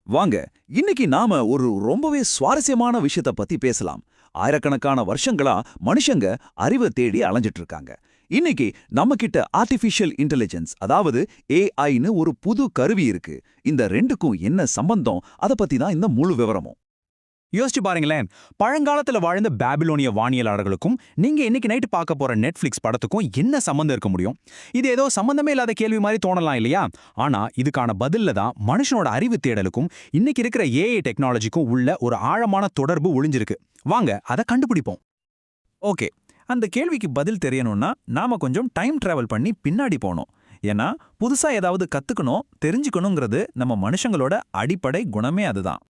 வாங்க இன்னைக்கு நாம ஒரு ரொம்பவே சுவாரஸ்யமான விஷயத்த பத்தி பேசலாம். ஆயிரக்கணக்கான வருஷங்களா மனுஷங்க அறிவை தேடி அலைஞ்சிட்டு இருக்காங்க. இன்னைக்கு நம்ம கிட்ட ஆர்டிஃபிஷியல் இன்டெலிஜென்ஸ், அதாவது ஏஐன்னு ஒரு புது கருவி இருக்கு. இந்த ரெண்டுக்கும் என்ன சம்பந்தம், அத பத்தி தான் இந்த முழு விவரமும். யோசிச்சு பாருங்களேன். பழங்காலத்துல வாழ்ந்த பாபிலோனிய வானியலாளர்களுக்கும் நீங்க இன்னைக்கு நைட்டு பார்க்க போற நெட்ஃபிளிக்ஸ் படத்துக்கும் என்ன சம்பந்தம் இருக்க முடியும்? இது ஏதோ சம்பந்தமே இல்லாத கேள்வி மாதிரி தோணலாம் இல்லையா? ஆனா இதுக்கான பதில்ல தான் மனுஷனோட அறிவு தேடலுக்கும் இன்னைக்கு இருக்கிற ஏஐ டெக்னாலஜிக்கும் உள்ள ஒரு ஆழமான தொடர்பு ஒளிஞ்சிருக்கு. வாங்க அதை கண்டுபிடிப்போம். ஓகே, அந்த கேள்விக்கு பதில் தெரியணும்னா நாம கொஞ்சம் டைம் டிராவல் பண்ணி பின்னாடி போனோம். ஏன்னா புதுசா ஏதாவது கத்துக்கணும், தெரிஞ்சுக்கணுங்கிறது நம்ம மனுஷங்களோட அடிப்படை குணமே அதுதான்.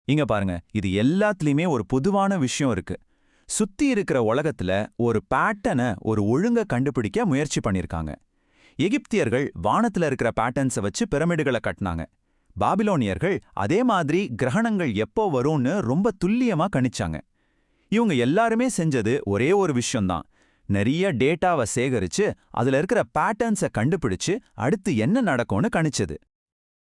இங்க பாருங்க, இது எல்லாத்துலயுமே ஒரு பொதுவான விஷயம் இருக்கு. சுத்தி இருக்கிற உலகத்துல ஒரு பேட்டர்னை, ஒரு ஒழுங்க கண்டுபிடிக்க முயற்சி பண்ணிருக்காங்க. எகிப்தியர்கள் வானத்துல இருக்கிற பேட்டர்ன்ஸை வச்சு பிரமிடுகளை கட்டினாங்க. பாபிலோனியர்கள் அதே மாதிரி கிரகணங்கள் எப்போ வரும்னு ரொம்ப துல்லியமா கணிச்சாங்க. இவங்க எல்லாருமே செஞ்சது ஒரே ஒரு விஷயம்தான். நிறைய டேட்டாவை சேகரிச்சு அதுல இருக்கிற பேட்டர்ன்ஸை கண்டுபிடிச்சு அடுத்து என்ன நடக்கும்னு கணிச்சது.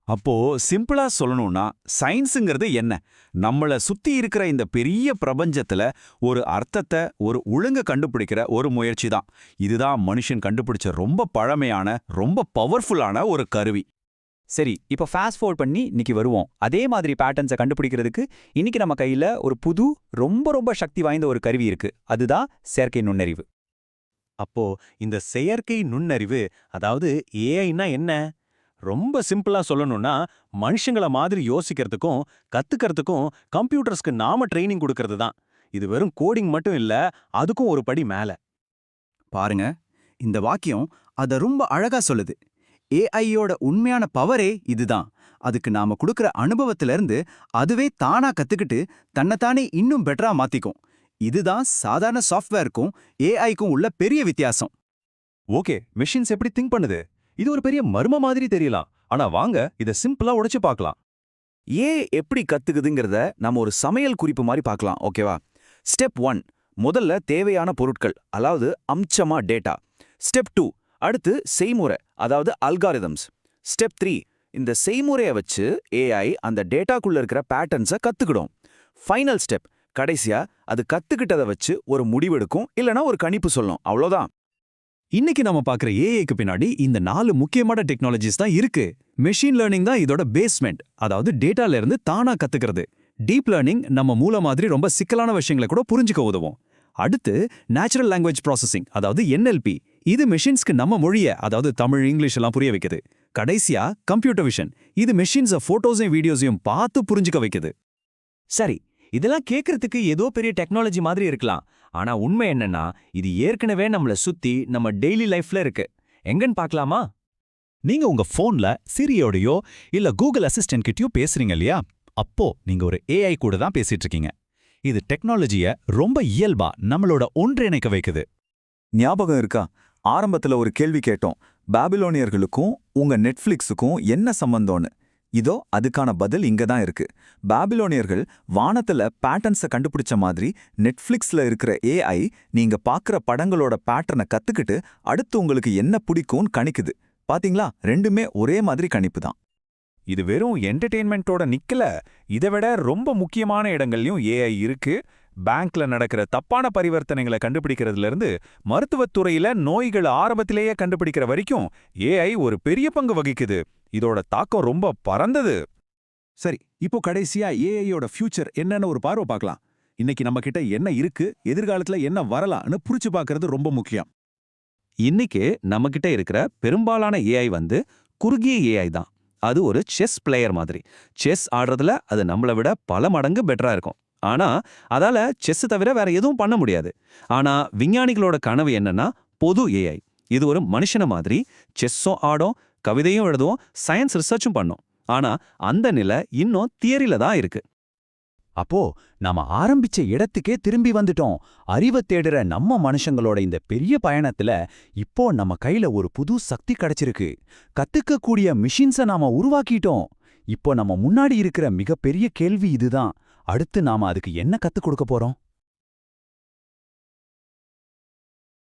அப்போ சிம்பிளா சொல்லணும்னா, சயின்ஸுங்கிறது என்ன? நம்மள சுத்தி இருக்கிற இந்த பெரிய பிரபஞ்சத்துல ஒரு அர்த்தத்தை, ஒரு ஒழுங்க கண்டுபிடிக்கிற ஒரு முயற்சி தான். இதுதான் மனுஷன் கண்டுபிடிச்ச ரொம்ப பழமையான, ரொம்ப பவர்ஃபுல்லான ஒரு கருவி. சரி, இப்போ ஃபாஸ்ட் ஃபார்வர்ட் பண்ணி இன்னைக்கு வருவோம். அதே மாதிரி பேட்டர்ன்ஸை கண்டுபிடிக்கிறதுக்கு இன்னைக்கு நம்ம கையில ஒரு புது, ரொம்ப ரொம்ப சக்தி வாய்ந்த ஒரு கருவி இருக்கு. அதுதான் செயற்கை நுண்ணறிவு. அப்போ இந்த செயற்கை நுண்ணறிவு, அதாவது ஏஐனா என்ன? ரொம்ப சிம்பிளா சொல்லணும்னா, மனுஷங்கள மாதிரி யோசிக்கிறதுக்கும் கத்துக்கிறதுக்கும் கம்ப்யூட்டர்ஸ்க்கு நாம ட்ரைனிங் கொடுக்கறது தான். இது வெறும் கோடிங் மட்டும் இல்ல, அதுக்கும் ஒரு படி மேல. பாருங்க, இந்த வாக்கியம் அத ரொம்ப அழகா சொல்லுது. ஏஐயோட உண்மையான பவரே இதுதான். அதுக்கு நாம கொடுக்கிற அனுபவத்திலிருந்து அதுவே தானா கத்துக்கிட்டு தன்னைத்தானே இன்னும் பெட்டரா மாத்திக்கும். இதுதான் சாதாரண சாஃப்ட்வேருக்கும் ஏஐக்கும் உள்ள பெரிய வித்தியாசம். ஓகே, மெஷின்ஸ் எப்படி திங்க் பண்ணுது? இது ஒரு பெரிய மர்ம மாதிரி தெரியலாம். ஆனா வாங்க இத சிம்பிளா உடைச்சு பார்க்கலாம். எப்படி கத்துக்குதுங்கிறத நம்ம ஒரு சமையல் குறிப்பு மாதிரி பார்க்கலாம். ஓகேவா? ஸ்டெப் 1, முதல்ல தேவையான பொருட்கள், அதாவது அம்சமா டேட்டா. ஸ்டெப் 2, அடுத்து செய்முறை, அதாவது அல்காரிதம்ஸ். ஸ்டெப் 3, இந்த செய்முறையை வச்சு ஏஐ அந்த டேட்டாக்குள்ள இருக்கிற பேட்டர்ன்ஸை கத்துக்கிடும். ஃபைனல் ஸ்டெப், கடைசியா அது கத்துக்கிட்டதை வச்சு ஒரு முடிவெடுக்கும், இல்லனா ஒரு கணிப்பு சொல்லும். அவ்வளோதான். இன்னைக்கு நம்ம பார்க்குற ஏஐக்கு பின்னாடி இந்த 4 முக்கியமான டெக்னாலஜிஸ் தான் இருக்கு. மெஷின் லேர்னிங் தான் இதோட பேஸ்மெண்ட், அதாவது டேட்டால இருந்து தானா கத்துக்கிறது. டீப் லேர்னிங் நம்ம மூளை மாதிரி ரொம்ப சிக்கலான விஷயங்களை கூட புரிஞ்சுக்க உதவும். அடுத்து நேச்சுரல் லாங்குவேஜ் ப்ராசஸிங், அதாவது NLP. இது மெஷின்ஸ்க்கு நம்ம மொழியை, அதாவது தமிழ், இங்கிலீஷ் எல்லாம் புரிய வைக்குது. கடைசியா கம்ப்யூட்டர் விஷன். இது மெஷின்ஸை ஃபோட்டோஸையும் வீடியோஸையும் பார்த்து புரிஞ்சுக்க வைக்குது. சரி, இதெல்லாம் கேட்கறதுக்கு ஏதோ பெரிய டெக்னாலஜி மாதிரி இருக்கலாம். ஆனா உண்மை என்னன்னா, இது ஏற்கனவே நம்மள சுத்தி நம்ம டெய்லி லைஃப்ல இருக்கு. எங்கன்னு பார்க்கலாமா? நீங்க உங்க போன்ல சிரியோடையோ இல்ல கூகுள் அசிஸ்டன்ட் கிட்டயோ பேசுறீங்க இல்லையா? அப்போ நீங்க ஒரு ஏஐ கூட தான் பேசிட்டு இருக்கீங்க. இது டெக்னாலஜிய ரொம்ப இயல்பா நம்மளோட ஒன்றிணைக்க வைக்குது. ஞாபகம் இருக்கா? ஆரம்பத்துல ஒரு கேள்வி கேட்டோம். பாபிலோனியர்களுக்கும் உங்க நெட்ஃபிளிக்ஸுக்கும் என்ன சம்பந்தம்னு. இதோ அதுக்கான பதில் இங்க தான் இருக்கு. பாபிலோனியர்கள் வானத்துல பேட்டர்ன்ஸை கண்டுபிடிச்ச மாதிரி நெட்ஃபிளிக்ஸ்ல இருக்கிற ஏஐ நீங்க பார்க்குற படங்களோட பேட்டர்னை கத்துக்கிட்டு அடுத்து உங்களுக்கு என்ன பிடிக்கும்னு கணிக்குது. பாத்தீங்களா? ரெண்டுமே ஒரே மாதிரி கணிப்பு தான். இது வெறும் என்டர்டெயின்மெண்ட்டோட நிக்கல. இதை விட ரொம்ப முக்கியமான இடங்கள்லயும் ஏஐ இருக்கு. பேங்க்ல நடக்கிற தப்பான பரிவர்த்தனைகளை கண்டுபிடிக்கிறதுல இருந்து மருத்துவத்துறையில நோய்கள் ஆரம்பத்திலேயே கண்டுபிடிக்கிற வரைக்கும் ஏஐ ஒரு பெரிய பங்கு வகிக்குது. இதோட தாக்கம் ரொம்ப பரந்தது. சரி, இப்போ கடைசியா ஏஐயோட ஃபியூச்சர் என்னன்னு ஒரு பார்வை பார்க்கலாம். இன்னைக்கு நம்ம கிட்ட என்ன இருக்கு, எதிர்காலத்துல என்ன வரலாம்னு புரிச்சு பார்க்கறது ரொம்ப முக்கியம். இன்னைக்கு நம்ம கிட்ட இருக்கிற பெரும்பாலான ஏஐ குறுகிய ஏஐ தான். அது ஒரு செஸ் பிளேயர் மாதிரி. செஸ் ஆடுறதுல அது நம்மளை விட பல மடங்கு பெட்டரா இருக்கும். ஆனா அதால செஸ் தவிர வேற எதுவும் பண்ண முடியாது. ஆனா விஞ்ஞானிகளோட கனவு என்னன்னா பொது ஏஐ. இது ஒரு மனுஷன மாதிரி செஸ்ஸும் ஆடும், கவிதையும் எழுதுவோம், சயின்ஸ் ரிசர்ச்சும் பண்ணும். ஆனா அந்த நிலை இன்னும் தியரியில தான் இருக்கு. அப்போ நாம ஆரம்பிச்ச இடத்துக்கே திரும்பி வந்துட்டோம். அறிவை தேடுற நம்ம மனுஷங்களோட இந்த பெரிய பயணத்துல இப்போ நம்ம கையில ஒரு புது சக்தி கிடைச்சிருக்கு. கத்துக்கக்கூடிய மிஷின்ஸை நாம உருவாக்கிட்டோம். இப்போ நம்ம முன்னாடி இருக்கிற மிகப்பெரிய கேள்வி இதுதான். அடுத்து நாம அதுக்கு என்ன கத்துக் கொடுக்க போறோம்?